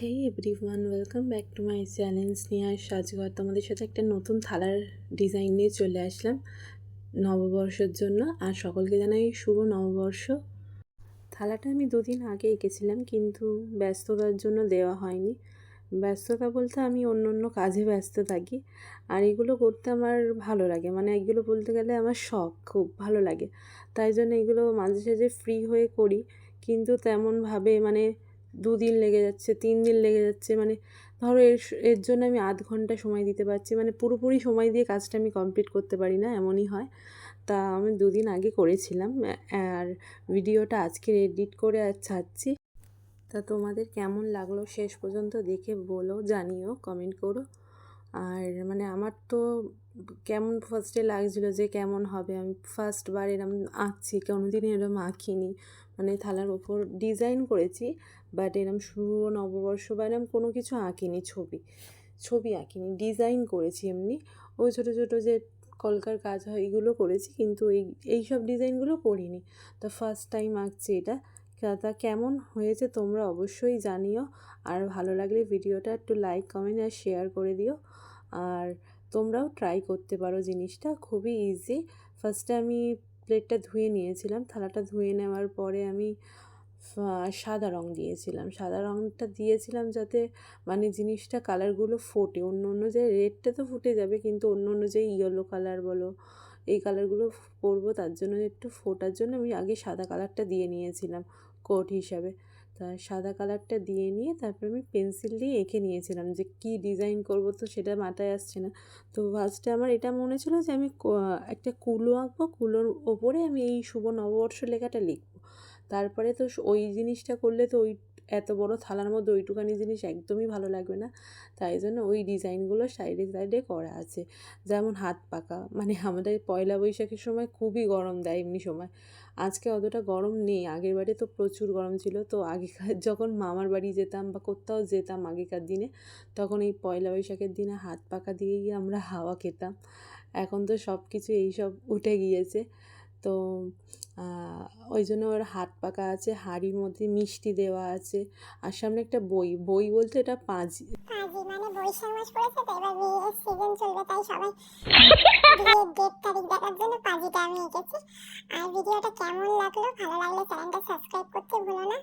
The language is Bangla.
Hey everyone, welcome back to my channel Sneha Sajghar. তোমাদের সাথে একটা নতুন থালার ডিজাইন নিয়ে চলে আসলাম নববর্ষের জন্য। আর সকলকে জানাই শুভ নববর্ষ। থালাটা আমি দুদিন আগে এঁকেছিলাম, কিন্তু ব্যস্ততার জন্য দেওয়া হয়নি। ব্যস্ততা বলতে আমি অন্য কাজে ব্যস্ত থাকি, আর এগুলো করতে আমার ভালো লাগে, মানে এগুলো বলতে গেলে আমার শখ, খুব ভালো লাগে। তাই জন্য এগুলো মাঝে সাঝে ফ্রি হয়ে করি, কিন্তু তেমনভাবে মানে 2 দিন লেগে যাচ্ছে, 3 দিন লেগে যাচ্ছে। মানে ধরো এর জন্য আমি আধ ঘন্টা সময় দিতে পারছি, মানে পুরোপুরি সময় দিয়ে কাজটা আমি কমপ্লিট করতে পারি না, এমনই হয়। তা আমি 2 দিন আগে করেছিলাম, আর ভিডিওটা আজকে এডিট করে আর ছাড়ছি। তা তোমাদের কেমন লাগলো শেষ পর্যন্ত দেখে বলো, জানিও, কমেন্ট করো। আর মানে আমার তো কেমন ফার্স্টে লাগছিলো যে কেমন হবে, আমি ফার্স্টবার এরম আঁকছি, কোনোদিনই এরম আঁকিনি। মানে থালার ওপর ডিজাইন করেছি, বাট এরম শুভ নববর্ষ বা এরম কোনো কিছু আঁকিনি, ছবি আঁকিনি, ডিজাইন করেছি এমনি। ওই ছোটো ছোটো যে কলকার কাজ হয় এগুলো করেছি, কিন্তু এই সব ডিজাইনগুলো করিনি। তো ফার্স্ট টাইম আঁকছি এটা। তা কেমন হয়েছে তোমরা অবশ্যই জানিও। আর ভালো লাগলে ভিডিওটা একটু লাইক, কমেন্ট আর শেয়ার করে দিও। আর তোমরাও ট্রাই করতে পারো, জিনিসটা খুবই ইজি। ফার্স্টে আমি প্লেটটা ধুয়ে নিয়েছিলাম, থালাটা ধুয়ে নেওয়ার পরে আমি সাদা রঙ দিয়েছিলাম। সাদা রঙটা দিয়েছিলাম যাতে মানে জিনিসটা কালারগুলো ফোটে। অন্য যে রেডটা তো ফুটে যাবে, কিন্তু অন্য যে ইয়েলো কালার বলো, এই কালারগুলো করবো, তার জন্য একটু ফোটার জন্য আমি আগে সাদা কালারটা দিয়ে নিয়েছিলাম কোট হিসাবে। তা সাদা কালারটা দিয়ে নিয়ে তারপর আমি পেন্সিল দিয়ে এঁকে নিয়েছিলাম যে কী ডিজাইন করব, তো সেটা মাথায় আসছে না। তো ফার্স্টে আমার এটা মনে ছিল যে আমি একটা কুলো আঁকবো, কুলোর ওপরে আমি এই শুভ নববর্ষ লেখাটা লিখবো। তারপরে তো ওই জিনিসটা করলে তো ওই এত বড় থালার মধ্যে ওইটুখানি জিনিস একদমই ভালো লাগবে না। তাই জন্য ওই ডিজাইনগুলো সাইডে সাইডে করা আছে। যেমন হাত পাকা, মানে আমাদের পয়লা বৈশাখের সময় খুবই গরম দেয় এমনি সময়। আজকে অতটা গরম নেই, আগের বারে তো প্রচুর গরম ছিল। তো আগেকার যখন মামার বাড়ি যেতাম বা কোথাও যেতাম আগেকার দিনে, তখন এই পয়লা বৈশাখের দিনে হাত পাকা দিয়েই আমরা হাওয়া খেতাম। এখন তো সব কিছু এইসব উঠে গিয়েছে। তো ওই জন্য ওর হাত পাকা আছে, হাঁড়ির মধ্যে মিষ্টি দেওয়া আছে, আর সামনে একটা বই বলতে এটা পাঁজি। মানে বৈশাখ মাস পড়েছে তো, এবার বিয়ের সিজন চলবে, তাই সবাই বিয়ের ডেট তারিখ দেখার জন্য পাজিটা আমি এঁকেছি। আর ভিডিওটা কেমন লাগলো, ভালো লাগলে চ্যানেলটা সাবস্ক্রাইব করতে ভুলো না।